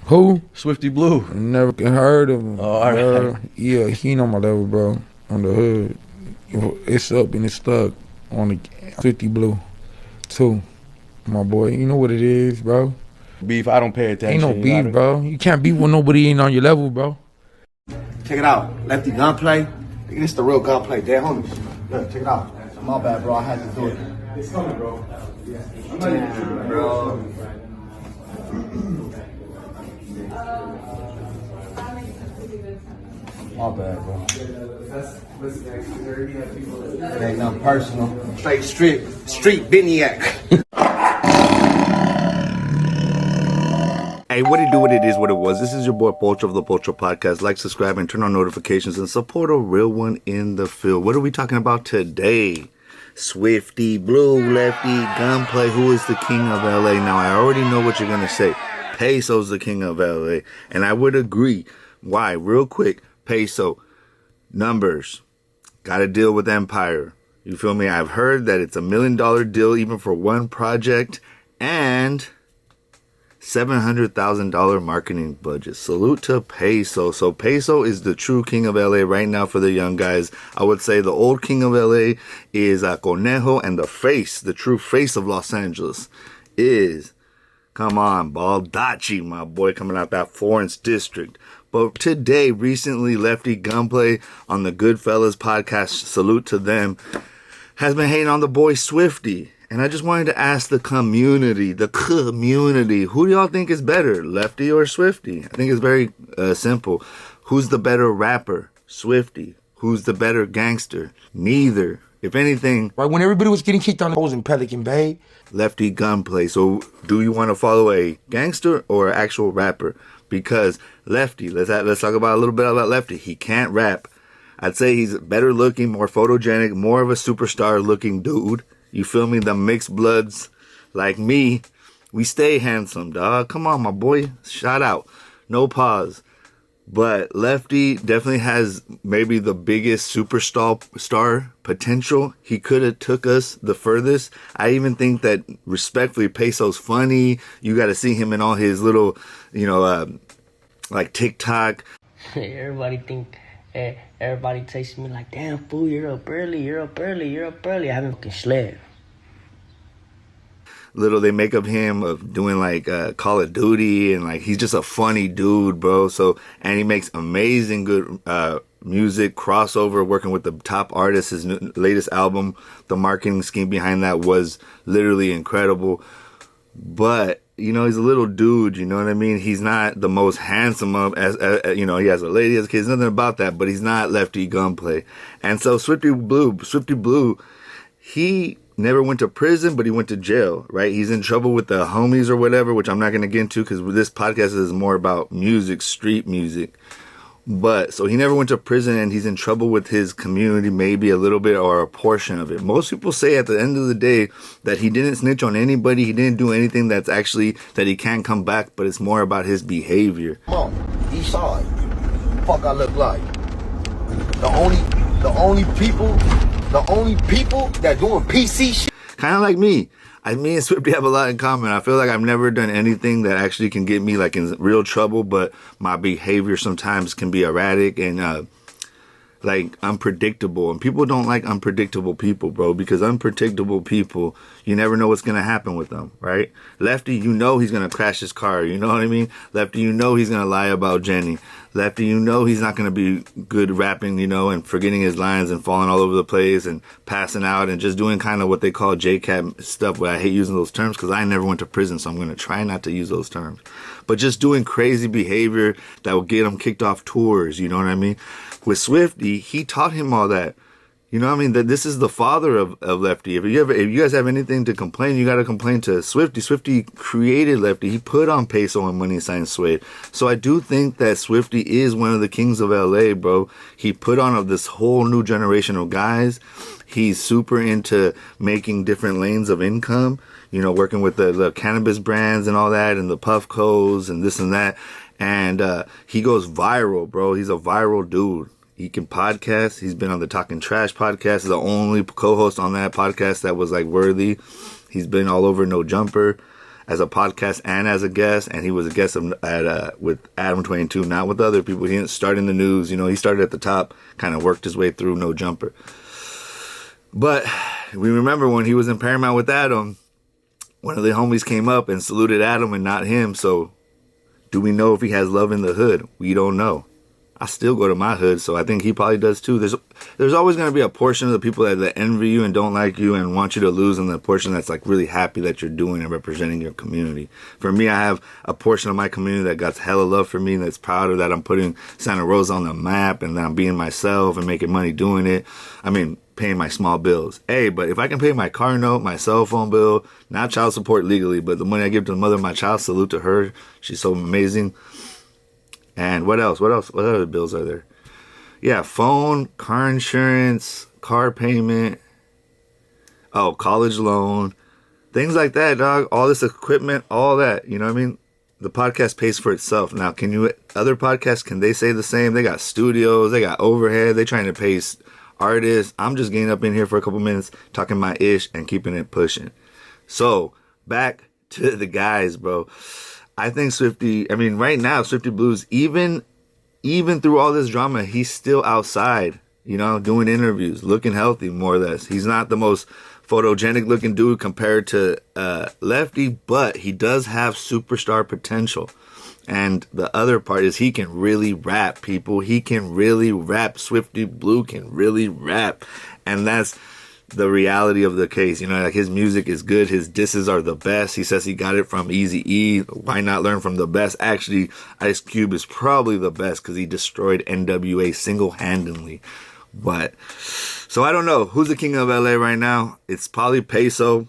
Who? Swifty Blue. Never heard of him. Oh, all right. Yeah, he ain't on my level, bro. On the hood. It's up and it's stuck on the Swifty Blue, too. My boy, you know what it is, bro. Beef, I don't pay attention. Ain't no beef, bro. You can't beef with nobody ain't on your level, bro. Check it out. Lefty Gunplay. Nigga, this the real Gunplay. Dead homies. Look, check it out. My bad, bro. I had to do it. It's coming, bro. Damn, bro. My bad, bro. It ain't nothing personal. Straight street Biniac. Hey, what it is, what it was. This is your boy Pocho of the Pocho Podcast. Like, subscribe, and turn on notifications and support a real one in the field. What are we talking about today? Swifty Blue, Lefty Gunplay. Who is the king of LA? Now, I already know what you're going to say. Peso's the king of LA. And I would agree. Why? Real quick. Peso. Numbers. Got to deal with Empire. You feel me? I've heard that it's $1 million deal even for one project. And $700,000 marketing budget. Salute to Peso. So Peso is the true king of LA right now for the young guys. I would say the old king of LA is Conejo, and the true face of Los Angeles is, come on, Baldacci, my boy, coming out that Florence district. But today, recently, Lefty Gunplay on the Goodfellas podcast, salute to them, has been hating on the boy Swifty. And I just wanted to ask the community, who do y'all think is better, Lefty or Swifty? I think it's very simple. Who's the better rapper? Swifty. Who's the better gangster? Neither. If anything, Right when everybody was getting kicked on the holes in Pelican Bay, Lefty Gunplay. So do you want to follow a gangster or an actual rapper? Because Lefty, let's talk about a little bit about Lefty. He can't rap. I'd say he's better looking, more photogenic, more of a superstar looking dude. You feel me? The mixed bloods like me, we stay handsome, dog. Come on, my boy. Shout out. No pause. But Lefty definitely has maybe the biggest superstar potential. He could have took us the furthest. I even think that, respectfully, Peso's funny. You got to see him in all his little, like TikTok. Everybody takes me like, damn, fool, you're up early. I haven't fucking slept. They make of him of doing like Call of Duty, and like he's just a funny dude, bro. So, and he makes amazing good music, crossover, working with the top artists. His latest album, the marketing scheme behind that was literally incredible. But he's a little dude, you know what I mean? He's not the most handsome as he has a lady, has kids, nothing about that, but he's not Lefty Gunplay. And so Swifty Blue, he never went to prison, but he went to jail, right? He's in trouble with the homies or whatever, which I'm not going to get into because this podcast is more about music, street music. But so he never went to prison, and he's in trouble with his community, maybe a little bit or a portion of it. Most people say at the end of the day that he didn't snitch on anybody. He didn't do anything that's actually that he can't come back, but it's more about his behavior. Come on, east side. Fuck I look like. The only people that doing PC shit. Kind of like me. Me and Swifty have a lot in common. I feel like I've never done anything that actually can get me like in real trouble, but my behavior sometimes can be erratic and like unpredictable. And people don't like unpredictable people, bro, because unpredictable people, you never know what's going to happen with them, right? Lefty, he's going to crash his car. You know what I mean? Lefty, he's going to lie about Jenny. Lefty, he's not going to be good rapping, and forgetting his lines and falling all over the place and passing out and just doing kind of what they call JCAT stuff, where I hate using those terms because I never went to prison, so I'm going to try not to use those terms. But just doing crazy behavior that will get him kicked off tours, you know what I mean? With Swifty, he taught him all that. You know what I mean? That this is the father of Lefty. If you guys have anything to complain, you got to complain to Swifty. Swifty created Lefty. He put on Peso and Money Sign Suede. So I do think that Swifty is one of the kings of LA, bro. He put on this whole new generation of guys. He's super into making different lanes of income, working with the cannabis brands and all that, and the Puffcos and this and that. And he goes viral, bro. He's a viral dude. He can podcast. He's been on the Talking Trash podcast. He's the only co-host on that podcast that was like worthy. He's been all over No Jumper. as a podcast and as a guest, and he was a guest with Adam 22, not with other people. He didn't start in the news. He started at the top, kind of worked his way through, no jumper. But we remember when he was in Paramount with Adam, one of the homies came up and saluted Adam and not him. So do we know if he has love in the hood? We don't know. I still go to my hood, so I think he probably does too. There's always going to be a portion of the people that envy you and don't like you and want you to lose, and the portion that's like really happy that you're doing and representing your community. For me, I have a portion of my community that got hella love for me, that's proud of that I'm putting Santa Rosa on the map and that I'm being myself and making money doing it. I mean, paying my small bills. Hey, but if I can pay my car note, my cell phone bill, not child support legally, but the money I give to the mother of my child, salute to her. She's so amazing. And what else? What other bills are there? Yeah, phone, car insurance, car payment, college loan, things like that, dog. All this equipment, all that, you know what I mean? The podcast pays for itself. Now, other podcasts, can they say the same? They got studios, they got overhead, they trying to pay artists. I'm just getting up in here for a couple minutes, talking my ish and keeping it pushing. So, back to the guys, bro. I think right now, Swifty Blue's, even through all this drama, he's still outside, doing interviews, looking healthy, more or less. He's not the most photogenic looking dude compared to Lefty, but he does have superstar potential. And the other part is he can really rap, people. He can really rap. Swifty Blue can really rap. And that's the reality of the case. Like his music is good. His disses are the best. He says he got it from Eazy-E. Why not learn from the best? Actually, Ice Cube is probably the best because he destroyed NWA single-handedly. So I don't know. Who's the king of LA right now? It's probably Peso.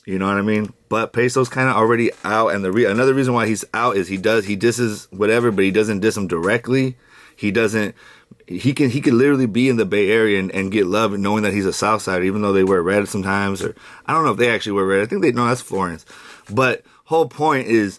You know what I mean? But Peso's kind of already out. And another reason why he's out is he disses whatever, but he doesn't diss him directly. He could literally be in the Bay Area and get love knowing that he's a Southsider, even though they wear red sometimes, or I don't know if they actually wear red. I think that's Florence. But whole point is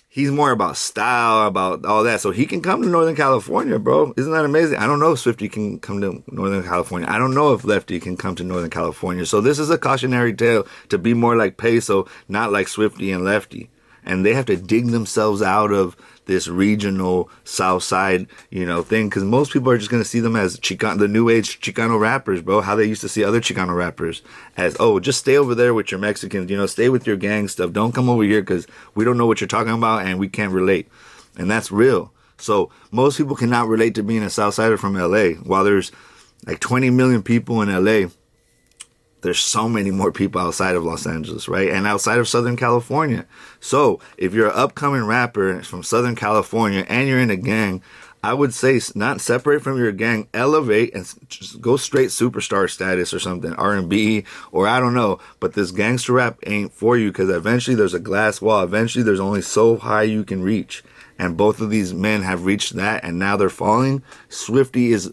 he's more about style, about all that. So he can come to Northern California, bro. Isn't that amazing? I don't know if Swifty can come to Northern California. I don't know if Lefty can come to Northern California. So this is a cautionary tale to be more like Peso, not like Swifty and Lefty. And they have to dig themselves out of this regional South Side, thing. Because most people are just going to see them as the new age Chicano rappers, bro. How they used to see other Chicano rappers as, just stay over there with your Mexicans, stay with your gang stuff. Don't come over here because we don't know what you're talking about and we can't relate. And that's real. So most people cannot relate to being a Southsider from LA. While there's like 20 million people in LA, there's so many more people outside of Los Angeles, right? And outside of Southern California. So if you're an upcoming rapper from Southern California and you're in a gang, I would say not separate from your gang, elevate and just go straight superstar status or something, R&B, or I don't know. But this gangster rap ain't for you because eventually there's a glass wall. Eventually there's only so high you can reach. And both of these men have reached that and now they're falling. Swifty is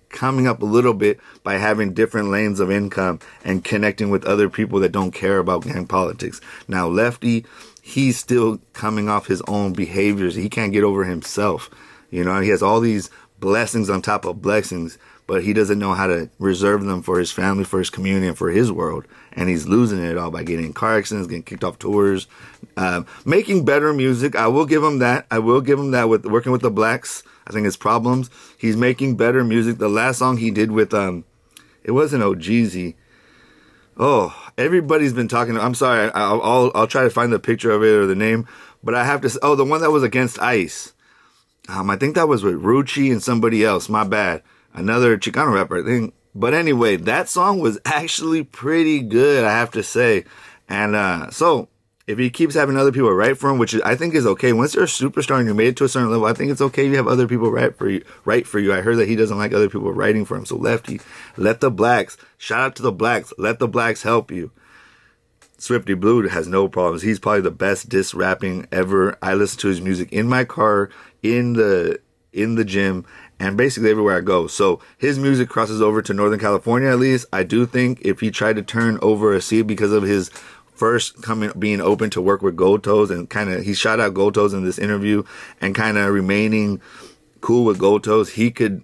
coming up a little bit by having different lanes of income and connecting with other people that don't care about gang politics. Now Lefty, he's still coming off his own behaviors. He can't get over himself. He has all these blessings on top of blessings, but he doesn't know how to reserve them for his family, for his community, and for his world. And he's losing it all by getting in car accidents, getting kicked off tours, making better music. I will give him that. With working with the blacks. I think it's Problems. He's making better music. The last song he did with, it wasn't OGZ. Oh, everybody's been talking. I'm sorry. I'll try to find the picture of it or the name, but I have to. The one that was against Ice. I think that was with Rucci and somebody else. My bad. Another Chicano rapper, I think. But anyway, that song was actually pretty good, I have to say. And so if he keeps having other people write for him, which I think is okay. Once you're a superstar and you're made it to a certain level, I think it's okay you have other people write for you. I heard that he doesn't like other people writing for him. So Lefty, let the blacks, shout out to the blacks, let the blacks help you. Swifty Blue has no problems. He's probably the best diss rapping ever. I listen to his music in my car, in the gym, and basically everywhere I go. So his music crosses over to Northern California at least. I do think if he tried to turn over a seat because of his first being open to work with Gold Toes, and he shot out Gold Toes in this interview and kind of remaining cool with Gold Toes, he could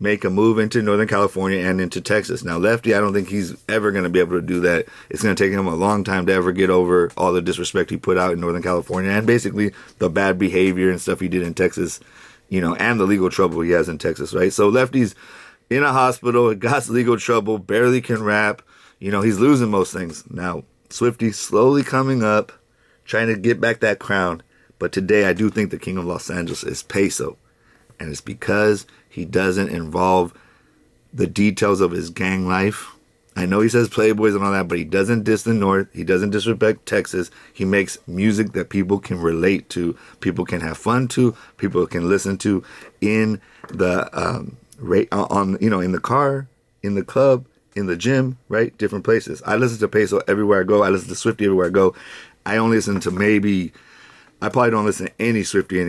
make a move into Northern California and into Texas. Now, Lefty, I don't think he's ever going to be able to do that. It's going to take him a long time to ever get over all the disrespect he put out in Northern California and basically the bad behavior and stuff he did in Texas, you know, and the legal trouble he has in Texas, right? So Lefty's in a hospital, got legal trouble, barely can rap. You know, he's losing most things. Now, Swifty slowly coming up, trying to get back that crown. But today, I do think the king of Los Angeles is Peso. And it's because he doesn't involve the details of his gang life. I know he says Playboys and all that, but he doesn't diss the North. He doesn't disrespect Texas. He makes music that people can relate to, people can have fun to, people can listen to in the in the car, in the club, in the gym, right? Different places. I listen to Peso everywhere I go. I listen to Swifty everywhere I go. I only listen to I probably don't listen to any Swifty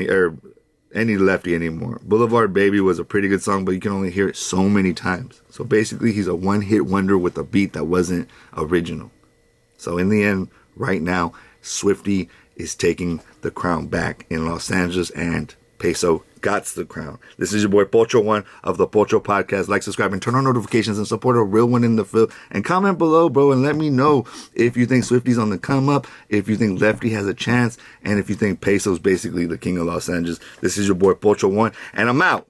any Lefty anymore. Boulevard Baby was a pretty good song, but you can only hear it so many times. So basically, he's a one-hit wonder with a beat that wasn't original. So in the end, right now, Swifty is taking the crown back in Los Angeles, and Peso got the crown. This is your boy Pocho One of the Pocho Podcast. Like, subscribe, and turn on notifications, and support a real one in the field. And comment below, bro, and let me know if you think Swifty's on the come up, if you think Lefty has a chance, and if you think Peso's basically the king of Los Angeles. This is your boy Pocho One, and I'm out.